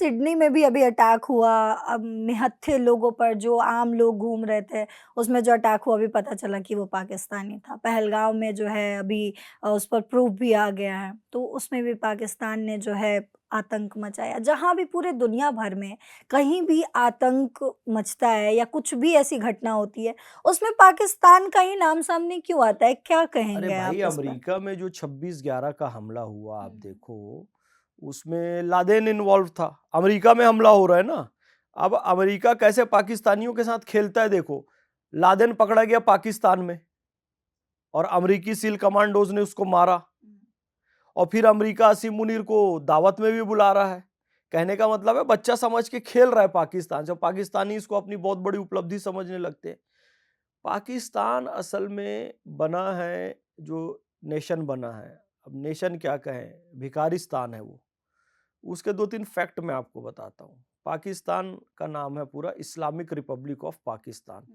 Sydney में भी अभी अटैक हुआ, अब निहत्थे लोगों पर जो आम लोग घूम रहे थे, उसमें जो अटैक हुआ अभी पता चला कि वो पाकिस्तानी था। पहलगाँव में जो है अभी उस पर प्रूफ भी आ गया है, तो उसमें भी पाकिस्तान ने जो है आतंक मचाया। जहाँ भी पूरे दुनिया भर में कहीं भी आतंक मचता है या कुछ भी ऐसी घटना होती है, उसमें पाकिस्तान का ही नाम सामने क्यों आता है? क्या अरे कहेंगे भाई, आप इस पर? अमेरिका में जो 26/11 का हमला हुआ, आप हुँ। देखो, उसमें लादेन इन्वॉल्व था। अमेरिका में हमला हो रहा है ना। अब अमेरिका कैसे पाकिस्तानियों के साथ खेलता है देखो। लादेन पकड़ा गया पाकिस्तान में और अमेरिकी सील कमांडोज ने उसको मारा, और फिर अमेरिका असीम मुनीर को दावत में भी बुला रहा है। कहने का मतलब है बच्चा समझ के खेल रहा है पाकिस्तान से। पाकिस्तानी इसको अपनी बहुत बड़ी उपलब्धि समझने लगते हैं। पाकिस्तान असल में बना है, जो नेशन बना है, अब नेशन क्या कहें, भिखारिस्तान है वो। उसके 2-3 फैक्ट मैं आपको बताता हूँ। पाकिस्तान का नाम है पूरा इस्लामिक रिपब्लिक ऑफ पाकिस्तान,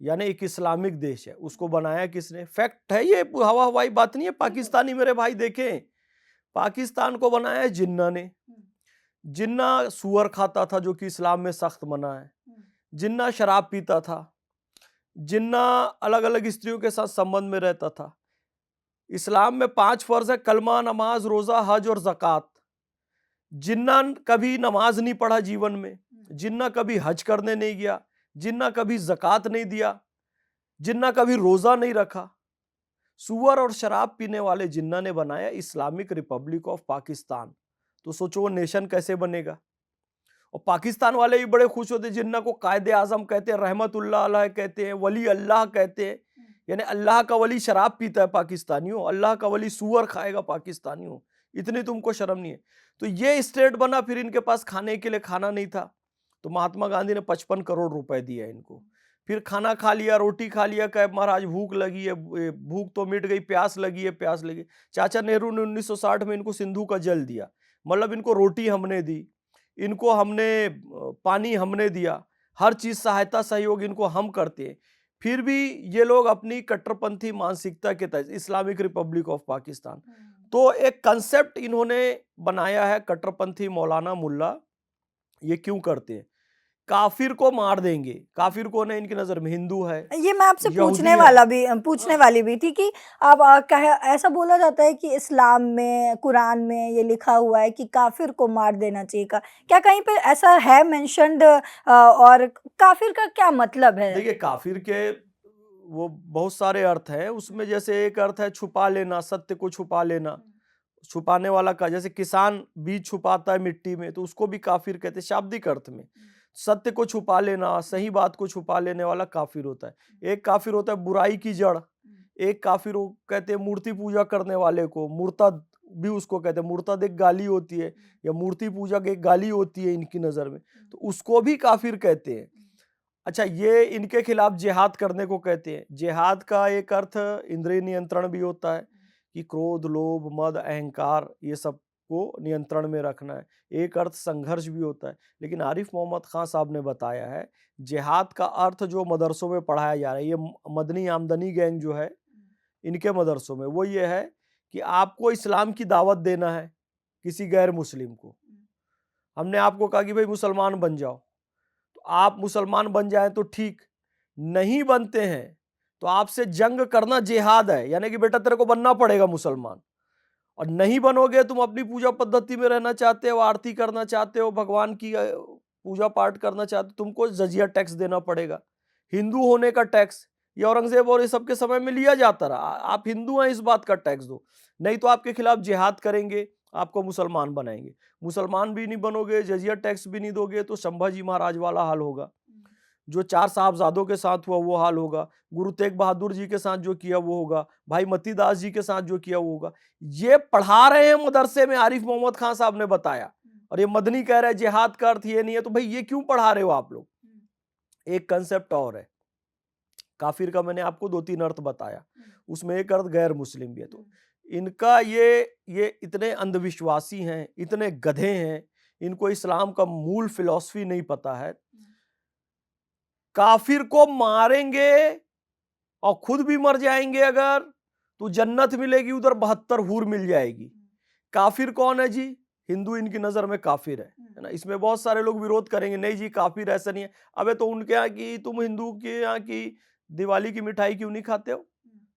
यानी एक इस्लामिक देश है। उसको बनाया किसने? फैक्ट है ये, हवा हवाई बात नहीं है। पाकिस्तानी मेरे भाई देखें, पाकिस्तान को बनाया है जिन्ना ने। जिन्ना सुअर खाता था, जो कि इस्लाम में सख्त मना है। जिन्ना शराब पीता था। जिन्ना अलग अलग स्त्रियों के साथ संबंध में रहता था। इस्लाम में 5 फर्ज है, कलमा, नमाज, रोजा, हज और ज़कात। जिन्ना कभी नमाज नहीं पढ़ा जीवन में। जिन्ना कभी हज करने नहीं गया। जिन्ना कभी ज़कात नहीं दिया। जिन्ना कभी रोजा नहीं रखा। सुअर और शराब पीने वाले जिन्ना ने बनाया इस्लामिक रिपब्लिक ऑफ पाकिस्तान। तो सोचो वो नेशन कैसे बनेगा। और पाकिस्तान वाले भी बड़े खुश होते, जिन्ना को कायदे आजम कहते हैं, रहमतुल्लाह अलैह कहते हैं, वली अल्लाह कहते हैं। यानी अल्लाह का वली शराब पीता है पाकिस्तानियों, अल्लाह का वली सुअर खाएगा पाकिस्तानियों। इतनी तुमको शर्म नहीं है। तो ये स्टेट बना, फिर इनके पास खाने के लिए खाना नहीं था, तो महात्मा गांधी ने 55 करोड़ रुपए दिया इनको। फिर खाना खा लिया, रोटी खा लिया, कहे महाराज भूख लगी है, भूख तो मिट गई, प्यास लगी है, प्यास लगी। चाचा नेहरू ने 1960 में इनको सिंधु का जल दिया, मतलब इनको रोटी हमने दी, इनको हमने पानी हमने दिया, हर चीज सहायता सहयोग इनको हम करते हैं। फिर भी ये लोग अपनी कट्टरपंथी मानसिकता के तहत इस्लामिक रिपब्लिक ऑफ पाकिस्तान, तो एक कंसेप्ट इन्होंने बनाया है, कट्टरपंथी मौलाना मुल्ला ये क्यों करते हैं, काफिर को मार देंगे। काफिर कौन है इनकी नजर में? हिंदू है, ये मैं आपसे यहूदी है। पूछने वाली भी थी कि अब ऐसा बोला जाता है कि इस्लाम में, कुरान में ये लिखा हुआ है कि काफिर को मार देना चाहिए का, क्या कहीं पे ऐसा है मेंशन्ड? और काफिर का क्या मतलब है? देखिए, काफिर के वो बहुत सारे अर्थ हैं उसमें। जैसे एक अर्थ है छुपा लेना, सत्य को छुपा लेना। छुपाने वाला का, जैसे किसान बीज छुपाता है मिट्टी में, तो उसको भी काफिर कहते हैं शाब्दिक अर्थ में। सत्य को छुपा लेना, सही बात को छुपा लेने वाला काफिर होता है। एक काफिर होता है बुराई की जड़। एक काफिर कहते हैं मूर्ति पूजा करने वाले को, मुर्तद भी उसको कहते हैं। मुर्तद एक गाली होती है, या मूर्ति पूजा की एक गाली होती है इनकी नजर में, तो उसको भी काफिर कहते हैं। अच्छा, ये इनके खिलाफ जिहाद करने को कहते हैं। जिहाद का एक अर्थ इंद्रिय नियंत्रण भी होता है, कि क्रोध, लोभ, मद, अहंकार ये सब को नियंत्रण में रखना है। एक अर्थ संघर्ष भी होता है। लेकिन आरिफ मोहम्मद खान साहब ने बताया है, जिहाद का अर्थ जो मदरसों में पढ़ाया जा रहा है, ये मदनी आमदनी गैंग जो है इनके मदरसों में, वो ये है कि आपको इस्लाम की दावत देना है किसी गैर मुस्लिम को। हमने आपको कहा कि भाई मुसलमान बन जाओ, तो आप मुसलमान बन जाएं तो ठीक, नहीं बनते हैं तो आपसे जंग करना जिहाद है। यानी कि बेटा तेरे को बनना पड़ेगा मुसलमान। और नहीं बनोगे, तुम अपनी पूजा पद्धति में रहना चाहते हो, आरती करना चाहते हो, भगवान की पूजा पाठ करना चाहते हो, तुमको जजिया टैक्स देना पड़ेगा। हिंदू होने का टैक्स ये औरंगजेब और ये सबके समय में लिया जाता रहा। आप हिंदू हैं, इस बात का टैक्स दो, नहीं तो आपके खिलाफ जिहाद करेंगे, आपको मुसलमान बनाएंगे। मुसलमान भी नहीं बनोगे, जजिया टैक्स भी नहीं दोगे, तो संभाजी महाराज वाला हाल होगा। जो 4 साहबजादों के साथ हुआ वो हाल होगा। गुरु तेग बहादुर जी के साथ जो किया वो होगा। भाई मती दास जी के साथ जो किया वो होगा। ये पढ़ा रहे हैं मदरसे में, आरिफ मोहम्मद खान साहब ने बताया। और ये मदनी कह रहा है जिहाद का अर्थ ये नहीं है, तो भाई ये क्यों पढ़ा रहे हो आप लोग? एक कंसेप्ट और है, काफिर का मैंने आपको 2-3 अर्थ बताया, उसमें एक अर्थ गैर मुस्लिम भी है। तो इनका ये इतने अंधविश्वासी हैं, इतने गधे हैं, इनको इस्लाम का मूल फिलॉसफी नहीं पता है। काफिर को मारेंगे और खुद भी मर जाएंगे अगर, तो जन्नत मिलेगी, उधर 72 हूर मिल जाएगी। काफिर कौन है जी? हिंदू इनकी नजर में काफिर है ना। इसमें बहुत सारे लोग विरोध करेंगे, नहीं जी काफिर ऐसा नहीं है। अबे तो उनके यहाँ की, तुम हिंदू के यहाँ की दिवाली की मिठाई क्यों नहीं खाते हो?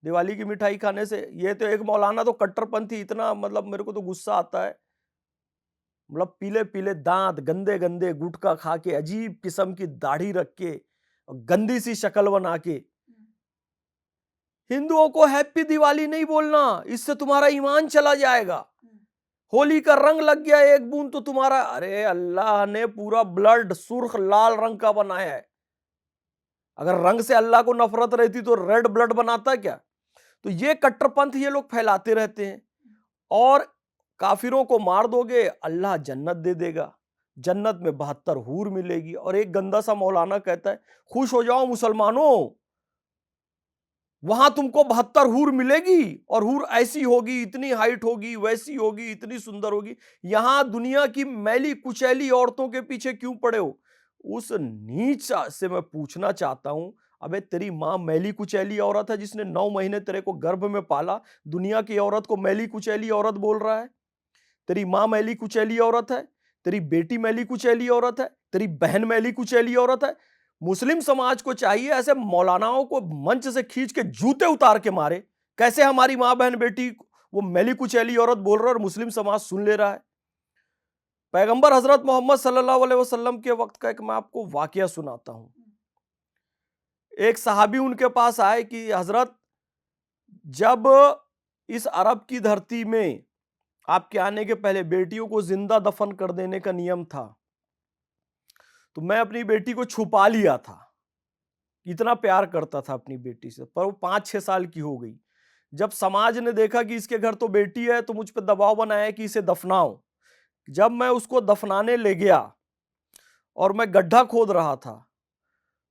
दिवाली की मिठाई खाने से, ये तो एक मौलाना तो कट्टरपंथी इतना, मतलब मेरे को तो गुस्सा आता है, मतलब पीले पीले दांत, गंदे गंदे गुटखा खा के, अजीब किस्म की दाढ़ी रख के, गंदी सी शक्ल बना के हिंदुओं को हैप्पी दिवाली नहीं बोलना, इससे तुम्हारा ईमान चला जाएगा। होली का रंग लग गया एक बूंद तो तुम्हारा, अरे अल्लाह ने पूरा ब्लड सुर्ख लाल रंग का बनाया है। अगर रंग से अल्लाह को नफरत रहती तो रेड ब्लड बनाता क्या? तो ये कट्टरपंथ ये लोग फैलाते रहते हैं। और काफिरों को मार दोगे अल्लाह जन्नत दे देगा, जन्नत में 72 हूर मिलेगी। और एक गंदा सा मौलाना कहता है खुश हो जाओ मुसलमानों, वहां तुमको 72 हूर मिलेगी, और हूर ऐसी होगी, इतनी हाइट होगी, वैसी होगी, इतनी सुंदर होगी। यहां दुनिया की मैली कुचैली औरतों के पीछे क्यों पड़े हो? उस नीच से मैं पूछना चाहता हूं, अबे तेरी मां मैली कुचैली औरत है जिसने 9 महीने तेरे को गर्भ में पाला, दुनिया की औरत को मैली कुचैली औरत बोल रहा है? तेरी मां मैली कुचैली औरत है, तेरी बेटी मैली कुचैली औरत है, तेरी बहन मैली कुचैली औरत है। मुस्लिम समाज को चाहिए ऐसे मौलानाओं को मंच से खींच के जूते उतार के मारे। कैसे हमारी मां बहन बेटी वो मैली कुचैली औरत बोल रहा है और मुस्लिम समाज सुन ले रहा है? पैगंबर हजरत मोहम्मद सल्लल्लाहु अलैहि वसल्लम के वक्त का एक मैं आपको वाकया सुनाता हूं। एक सहाबी उनके पास आए कि हजरत, जब इस अरब की धरती में आपके आने के पहले बेटियों को जिंदा दफन कर देने का नियम था, तो मैं अपनी बेटी को छुपा लिया था। इतना प्यार करता था अपनी बेटी से, पर वो 5-6 साल की हो गई। जब समाज ने देखा कि इसके घर तो बेटी है, तो मुझ पर दबाव बनाया कि इसे दफनाओ। जब मैं उसको दफनाने ले गया और मैं गड्ढा खोद रहा था,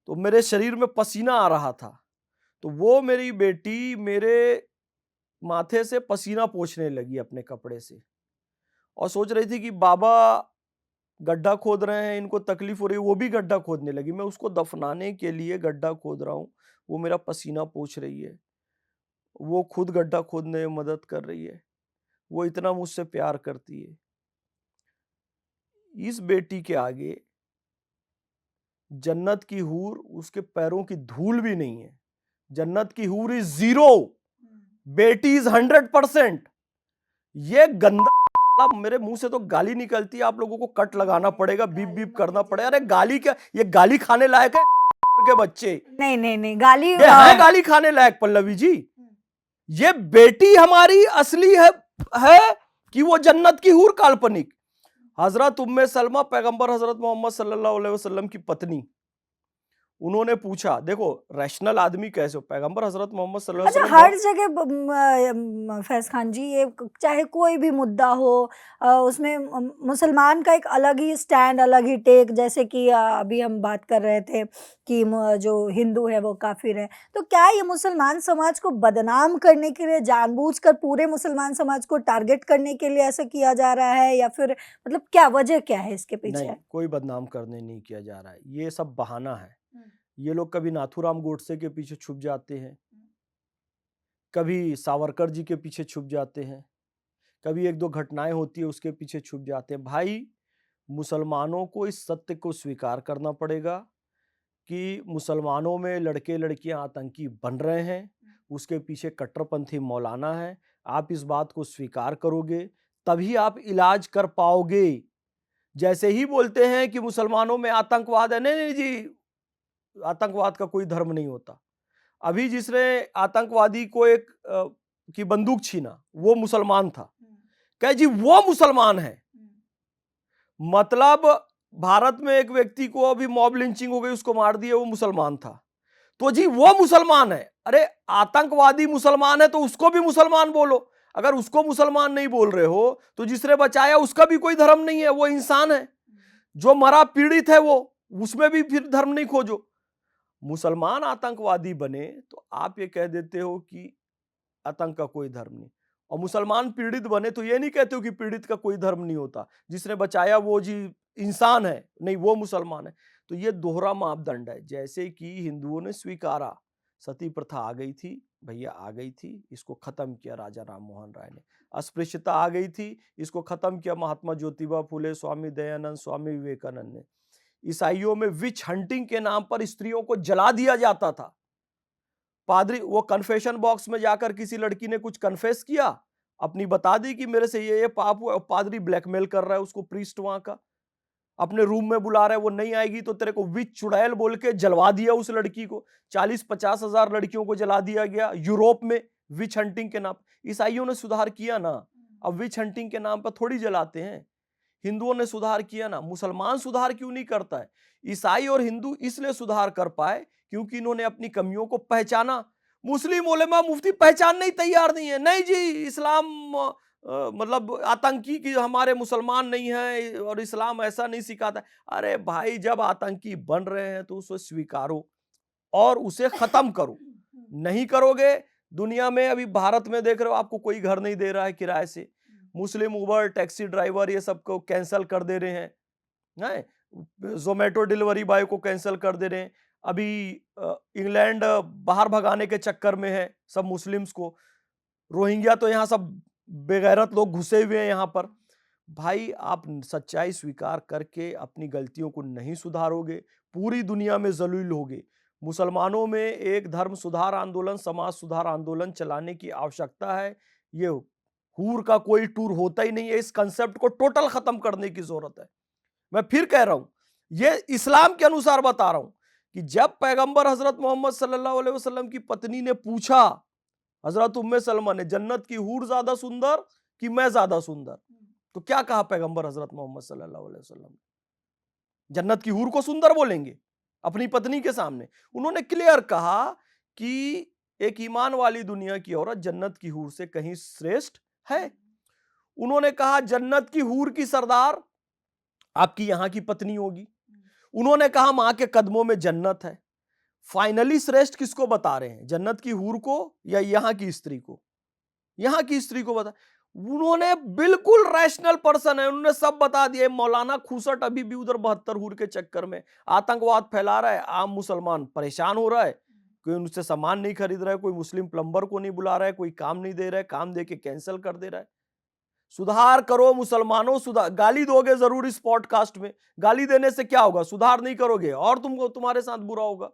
तो मेरे शरीर में पसीना आ रहा था। तो वो मेरी बेटी मेरे माथे से पसीना पोंछने लगी अपने कपड़े से, और सोच रही थी कि बाबा गड्ढा खोद रहे हैं, इनको तकलीफ हो रही है, वो भी गड्ढा खोदने लगी। मैं उसको दफनाने के लिए गड्ढा खोद रहा हूं, वो मेरा पसीना पोंछ रही है, वो खुद गड्ढा खोदने में मदद कर रही है, वो इतना मुझसे प्यार करती है। इस बेटी के आगे जन्नत की हूर उसके पैरों की धूल भी नहीं है। जन्नत की हूर इज 0, बेटी इज 100%। ये गंदा, मेरे मुंह से तो गाली निकलती है, आप लोगों को कट लगाना पड़ेगा, बीप बीप करना पड़ेगा। अरे गाली क्या, ये गाली खाने लायक है के बच्चे? नहीं नहीं नहीं, गाली ये है गाली खाने लायक पल्लवी जी? ये बेटी हमारी असली है कि वो जन्नत की हूर काल्पनिक? हजरत उम्मे सलमा पैगंबर हजरत मोहम्मद सल्लल्लाहु अलैहि वसल्लम की पत्नी, उन्होंने पूछा, देखो रैशनल आदमी कैसे हो, पैगंबर हजरत मोहम्मद सल्लल्लाहु अच्छा, अलैहि वसल्लम हर जगह फैज खान जी, ये चाहे कोई भी मुद्दा हो, उसमें मुसलमान का एक अलग ही स्टैंड, अलग ही टेक। जैसे कि अभी हम बात कर रहे थे कि जो हिंदू है वो काफिर है, तो क्या ये मुसलमान समाज को बदनाम करने के लिए जानबूझकर पूरे मुसलमान समाज को टारगेट करने के लिए ऐसा किया जा रहा है, या फिर मतलब क्या वजह क्या है इसके पीछे? नहीं, कोई बदनाम करने नहीं किया जा रहा है, ये सब बहाना है। ये लोग कभी नाथूराम गोडसे के पीछे छुप जाते हैं, कभी सावरकर जी के पीछे छुप जाते हैं, कभी 1-2 घटनाएं होती है उसके पीछे छुप जाते हैं। भाई, मुसलमानों को इस सत्य को स्वीकार करना पड़ेगा कि मुसलमानों में लड़के लड़कियां आतंकी बन रहे हैं, उसके पीछे कट्टरपंथी मौलाना है। आप इस बात को स्वीकार करोगे तभी आप इलाज कर पाओगे। जैसे ही बोलते हैं कि मुसलमानों में आतंकवाद है, नहीं नहीं जी, आतंकवाद का कोई धर्म नहीं होता। अभी जिसने आतंकवादी को की बंदूक छीना वो मुसलमान था, कहे जी वो मुसलमान है। मतलब भारत में एक व्यक्ति को अभी मॉब लिंचिंग हो गई, उसको मार दिया, वो मुसलमान था, तो जी वो मुसलमान है। अरे आतंकवादी मुसलमान है तो उसको भी मुसलमान बोलो। अगर उसको मुसलमान नहीं बोल रहे हो तो जिसने बचाया उसका भी कोई धर्म नहीं है, वो इंसान है। जो मरा पीड़ित है वो, उसमें भी फिर धर्म नहीं खोजो। मुसलमान आतंकवादी बने तो आप ये कह देते हो कि आतंक का कोई धर्म नहीं, और मुसलमान पीड़ित बने तो ये नहीं कहते हो कि पीड़ित का कोई धर्म नहीं होता, जिसने बचाया वो जी इंसान है, नहीं वो मुसलमान है। तो ये दोहरा मापदंड है। जैसे कि हिंदुओं ने स्वीकारा, सती प्रथा आ गई थी, भैया आ गई थी, इसको खत्म किया राजा राम मोहन राय ने। अस्पृश्यता आ गई थी, इसको खत्म किया महात्मा ज्योतिबा फुले, स्वामी दयानंद, स्वामी विवेकानंद ने। ईसाइयों में विच हंटिंग के नाम पर स्त्रियों को जला दिया जाता था। पादरी वो कन्फेशन बॉक्स में जाकर किसी लड़की ने कुछ कन्फेस किया, अपनी बता दी कि मेरे से ये पाप हुआ, पादरी ब्लैकमेल कर रहा है उसको, प्रीस्ट वहां का अपने रूम में बुला रहा है, वो नहीं आएगी तो तेरे को विच चुड़ैल बोल के जलवा दिया उस लड़की को। 40-50 हजार लड़कियों को जला दिया गया यूरोप में विच हंटिंग के नाम। ईसाइयों ने सुधार किया ना, अब विच हंटिंग के नाम पर थोड़ी जलाते हैं। हिंदुओं ने सुधार किया ना, मुसलमान सुधार क्यों नहीं करता है? ईसाई और हिंदू इसलिए सुधार कर पाए क्योंकि इन्होंने अपनी कमियों को पहचाना। मुस्लिम उलेमा मुफ्ती पहचानने ही तैयार नहीं है। नहीं जी, इस्लाम मतलब आतंकी की हमारे मुसलमान नहीं है और इस्लाम ऐसा नहीं सिखाता। अरे भाई, जब आतंकी बन रहे हैं तो उसे स्वीकारो और उसे खत्म करो। नहीं करोगे, दुनिया में अभी भारत में देख रहे हो, आपको कोई घर नहीं दे रहा है किराए से। मुस्लिम उबर, टैक्सी ड्राइवर ये सबको कैंसल कर दे रहे हैं, जोमेटो डिलीवरी बॉय को कैंसल कर दे रहे हैं। अभी इंग्लैंड बाहर भगाने के चक्कर में है सब मुस्लिम्स को। रोहिंग्या तो यहाँ सब बेगैरत लोग घुसे हुए हैं यहाँ पर। भाई, आप सच्चाई स्वीकार करके अपनी गलतियों को नहीं सुधारोगे, पूरी दुनिया में जलील होगे। मुसलमानों में एक धर्म सुधार आंदोलन, समाज सुधार आंदोलन चलाने की आवश्यकता है। ये हूर का कोई टूर होता ही नहीं है। इस कंसेप्ट को टोटल खत्म करने की जरूरत है। मैं फिर कह रहा हूं, ये इस्लाम के अनुसार बता रहा हूं कि जब पैगंबर हजरत मोहम्मद सल्लल्लाहु अलैहि वसल्लम की पत्नी ने पूछा, हजरत उम्मे सलमा ने, जन्नत की हूर ज्यादा सुंदर कि मैं ज्यादा सुंदर, तो क्या कहा पैगंबर हजरत मोहम्मद सल्लल्लाहु अलैहि वसल्लम? जन्नत की हूर को सुंदर बोलेंगे अपनी पत्नी के सामने? उन्होंने क्लियर कहा कि एक ईमान वाली दुनिया की औरत जन्नत की हूर से कहीं श्रेष्ठ है। उन्होंने कहा जन्नत की हूर की सरदार आपकी यहां की पत्नी होगी। उन्होंने कहा मां के कदमों में जन्नत है। फाइनली श्रेष्ठ किसको बता रहे हैं, जन्नत की हूर को या यहां की स्त्री को? यहां की स्त्री को बता। उन्होंने बिल्कुल रैशनल पर्सन है, उन्होंने सब बता दिया। मौलाना खूसट अभी भी उधर 72 हूर के चक्कर में आतंकवाद फैला रहा है। आम मुसलमान परेशान हो रहा है, कोई उनसे सामान नहीं खरीद रहा है, कोई मुस्लिम प्लम्बर को नहीं बुला रहा है, कोई काम नहीं दे रहा है, काम दे के कैंसिल कर दे रहा है। सुधार करो मुसलमानों, सुधार। गाली दोगे जरूर इस पॉडकास्ट में, गाली देने से क्या होगा? सुधार नहीं करोगे और तुमको तुम्हारे साथ बुरा होगा।